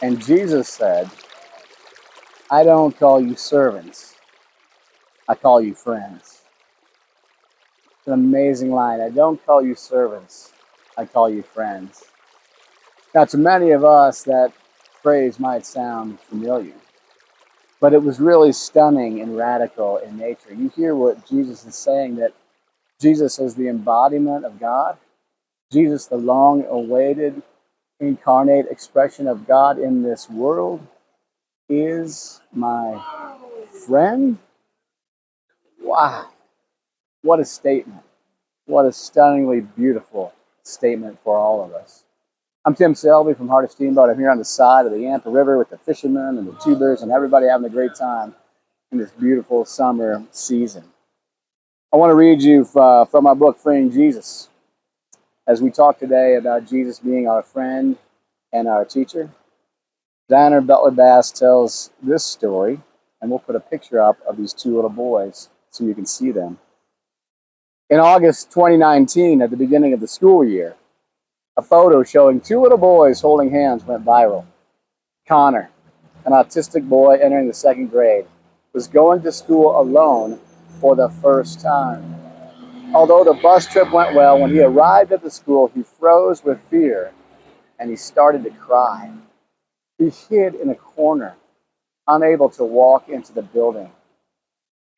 And Jesus said, I don't call you servants, I call you friends. It's an amazing line. I don't call you servants, I call you friends. Now, to many of us, that phrase might sound familiar, but it was really stunning and radical in nature. You hear what Jesus is saying, that Jesus is the embodiment of God, Jesus, the long awaited incarnate expression of God in this world, is my friend. Wow, what a statement. What a stunningly beautiful statement for all of us. I'm Tim Selby from Heart of Steamboat. I'm here on the side of the Yampa River with the fishermen and the tubers and everybody having a great time in this beautiful summer season. I want to read you from my book, Freeing Jesus, as we talk today about Jesus being our friend and our teacher. Diana Butler Bass tells this story, and we'll put a picture up of these two little boys so you can see them. In August 2019, at the beginning of the school year, a photo showing two little boys holding hands went viral. Connor, an autistic boy entering the second grade, was going to school alone for the first time. Although the bus trip went well, when he arrived at the school, he froze with fear and he started to cry. He hid in a corner, unable to walk into the building.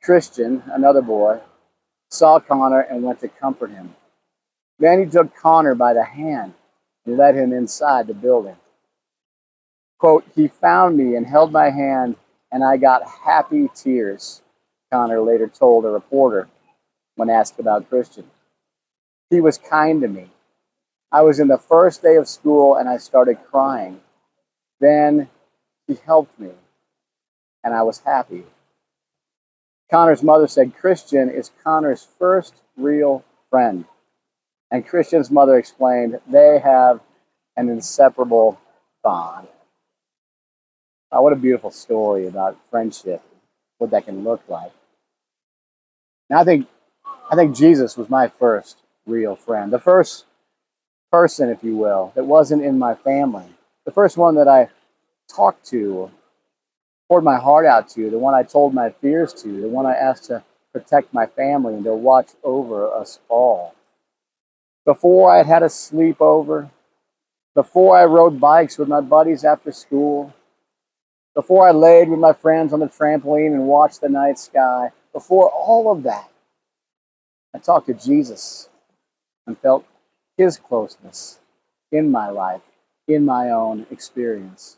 Christian, another boy, saw Connor and went to comfort him. Then he took Connor by the hand and led him inside the building. Quote, he found me and held my hand, and I got happy tears, Connor later told a reporter when asked about Christian. He was kind to me. I was in the first day of school and I started crying. Then he helped me, and I was happy. Connor's mother said Christian is Connor's first real friend. And Christian's mother explained they have an inseparable bond. What a beautiful story about friendship, what that can look like. Now, I think Jesus was my first real friend, the first person, if you will, that wasn't in my family, the first one that I talked to, poured my heart out to, the one I told my fears to, the one I asked to protect my family and to watch over us all. Before I had a sleepover, before I rode bikes with my buddies after school, before I laid with my friends on the trampoline and watched the night sky, before all of that, I talked to Jesus and felt his closeness in my life, in my own experience.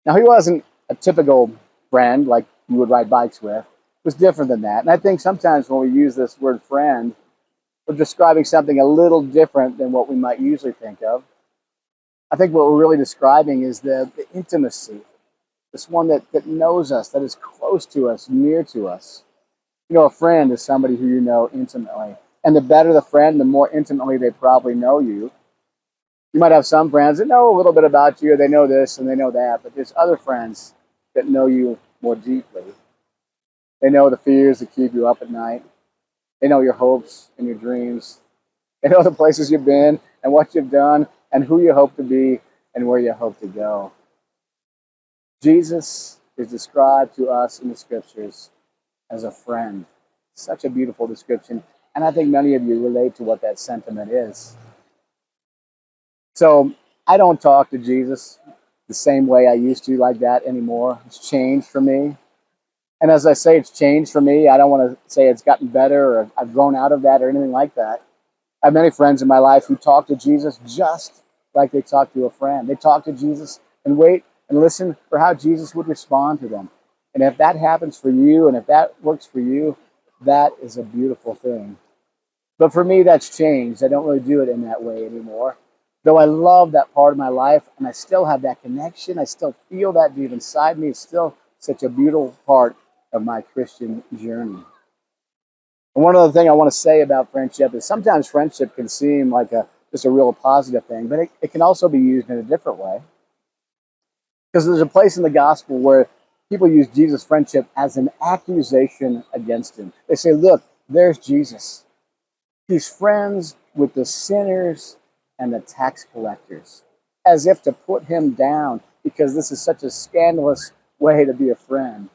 Now, he wasn't a typical friend like you would ride bikes with. It was different than that. And I think sometimes when we use this word friend, we're describing something a little different than what we might usually think of. I think what we're really describing is the intimacy, this one that knows us, that is close to us, near to us. You know, a friend is somebody who you know intimately. And the better the friend, the more intimately they probably know you. You might have some friends that know a little bit about you, or they know this and they know that, but there's other friends that know you more deeply. They know the fears that keep you up at night. They know your hopes and your dreams. They know the places you've been and what you've done and who you hope to be and where you hope to go. Jesus is described to us in the scriptures as a friend. Such a beautiful description. And I think many of you relate to what that sentiment is. So I don't talk to Jesus the same way I used to like that anymore. It's changed for me. And as I say, it's changed for me. I don't want to say it's gotten better or I've grown out of that or anything like that. I have many friends in my life who talk to Jesus just like they talk to a friend. They talk to Jesus and wait and listen for how Jesus would respond to them. And if that happens for you and if that works for you, that is a beautiful thing. But for me, that's changed. I don't really do it in that way anymore. Though I love that part of my life and I still have that connection, I still feel that deep inside me. It's still such a beautiful part of my Christian journey. And one other thing I want to say about friendship is sometimes friendship can seem like just a real positive thing, but it can also be used in a different way. Because there's a place in the gospel where people use Jesus' friendship as an accusation against him. They say, look, there's Jesus. He's friends with the sinners and the tax collectors, as if to put him down, because this is such a scandalous way to be a friend.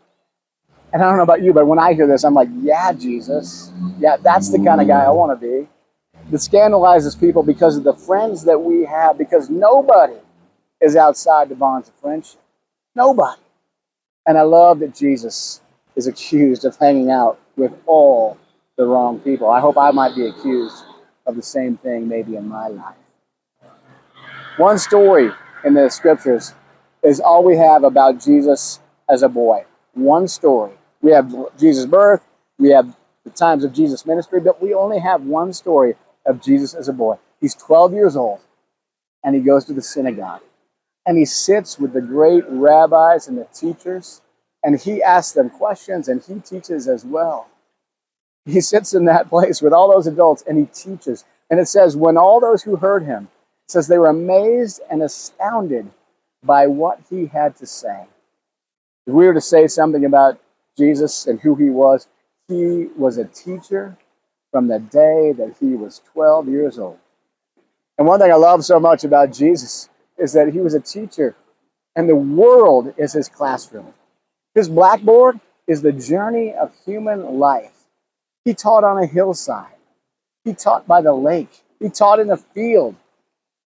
And I don't know about you, but when I hear this, I'm like, yeah, Jesus. Yeah, that's the kind of guy I want to be. That scandalizes people because of the friends that we have, because nobody is outside the bonds of friendship. Nobody. And I love that Jesus is accused of hanging out with all the wrong people. I hope I might be accused of the same thing maybe in my life. One story in the scriptures is all we have about Jesus as a boy. One story. We have Jesus' birth, we have the times of Jesus' ministry, but we only have one story of Jesus as a boy. He's 12 years old, and he goes to the synagogue. And he sits with the great rabbis and the teachers, and he asks them questions, and he teaches as well. He sits in that place with all those adults, and he teaches. And it says, when all those who heard him, it says they were amazed and astounded by what he had to say. If we were to say something about Jesus and who he was a teacher from the day that he was 12 years old. And one thing I love so much about Jesus is that he was a teacher, and the world is his classroom. His blackboard is the journey of human life. He taught on a hillside. He taught by the lake. He taught in the field.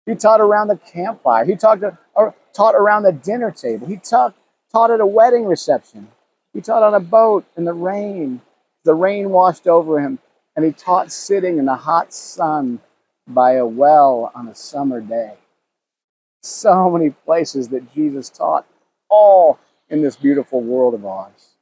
He taught around the campfire. He taught around the dinner table. He taught at a wedding reception. He taught on a boat in the rain. The rain washed over him, and he taught sitting in the hot sun by a well on a summer day. So many places that Jesus taught, all in this beautiful world of ours.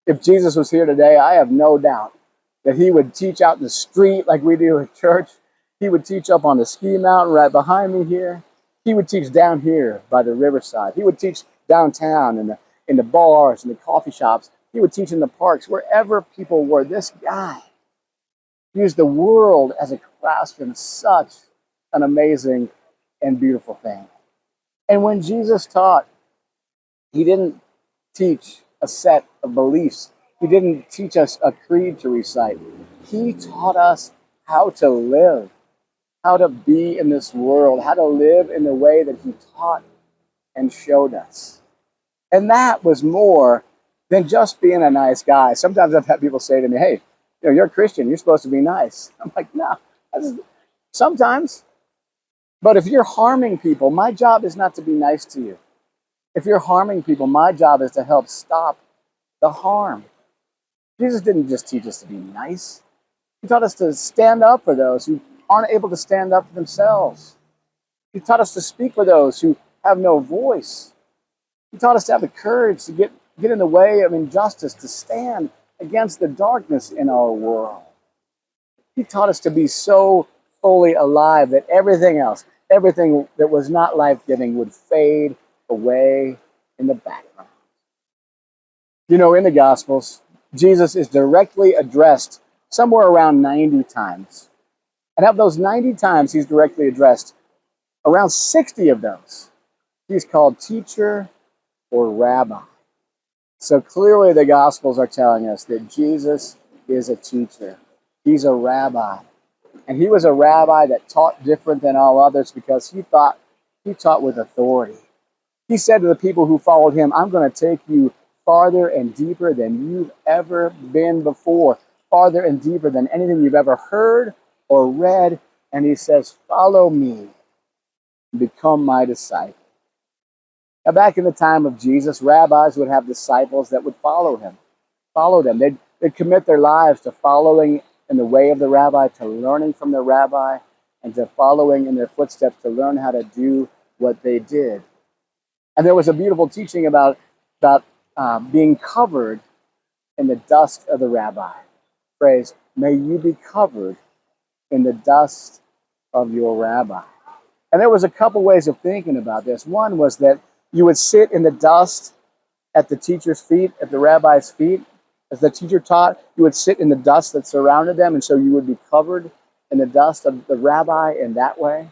If Jesus was here today, I have no doubt that he would teach out in the street like we do at church. He would teach up on the ski mountain right behind me here. He would teach down here by the riverside. He would teach downtown in the bars and the coffee shops. He would teach in the parks, wherever people were. This guy used the world as a classroom. Such an amazing and beautiful thing. And when Jesus taught, he didn't teach a set of beliefs. He didn't teach us a creed to recite. He taught us how to live, how to be in this world, how to live in the way that he taught and showed us. And that was more than just being a nice guy. Sometimes I've had people say to me, hey, you're a Christian, you're supposed to be nice. I'm like, no, sometimes. But if you're harming people, my job is not to be nice to you. If you're harming people, my job is to help stop the harm. Jesus didn't just teach us to be nice. He taught us to stand up for those who aren't able to stand up for themselves. He taught us to speak for those who have no voice. He taught us to have the courage to get in the way of injustice, to stand against the darkness in our world. He taught us to be so fully alive that everything else, everything that was not life-giving would fade away in the background. In the Gospels, Jesus is directly addressed somewhere around 90 times. And of those 90 times he's directly addressed, around 60 of those, he's called teacher or rabbi. So clearly the Gospels are telling us that Jesus is a teacher. He's a rabbi. And he was a rabbi that taught different than all others because he taught with authority. He said to the people who followed him, I'm going to take you farther and deeper than you've ever been before, farther and deeper than anything you've ever heard or read. And he says, follow me and become my disciple. Now, back in the time of Jesus, rabbis would have disciples that would follow them. They'd commit their lives to following in the way of the rabbi, to learning from the rabbi, and to following in their footsteps to learn how to do what they did. And there was a beautiful teaching about being covered in the dust of the rabbi. Phrase, may you be covered in the dust of your rabbi. And there was a couple ways of thinking about this. One was that you would sit in the dust at the teacher's feet, at the rabbi's feet. As the teacher taught, you would sit in the dust that surrounded them, and so you would be covered in the dust of the rabbi in that way.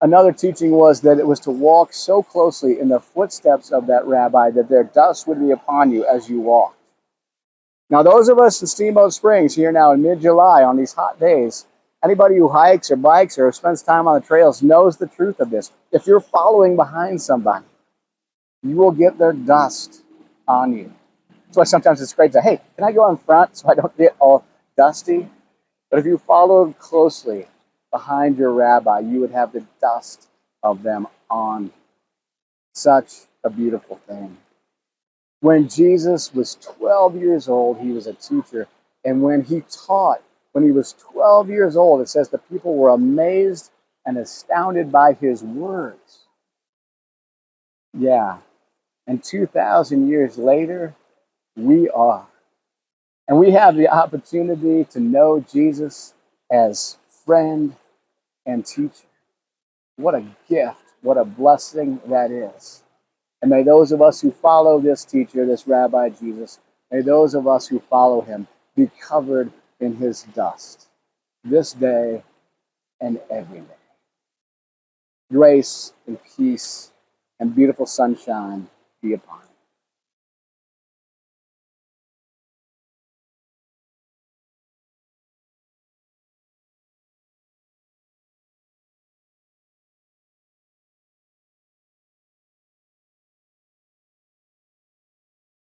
Another teaching was that it was to walk so closely in the footsteps of that rabbi that their dust would be upon you as you walked. Now, those of us in Steamboat Springs here now in mid-July on these hot days, anybody who hikes or bikes or spends time on the trails knows the truth of this. If you're following behind somebody, You will get their dust on you. That's why sometimes it's great to, hey, can I go in front so I don't get all dusty? But if you followed closely behind your rabbi, you would have the dust of them on you. Such a beautiful thing. When Jesus was 12 years old, he was a teacher. And when he taught, when he was 12 years old, it says the people were amazed and astounded by his words. Yeah. And 2,000 years later, we are. And we have the opportunity to know Jesus as friend and teacher. What a gift. What a blessing that is. And may those of us who follow this teacher, this Rabbi Jesus, may those of us who follow him be covered in his dust this day and every day. Grace and peace and beautiful sunshine be upon you.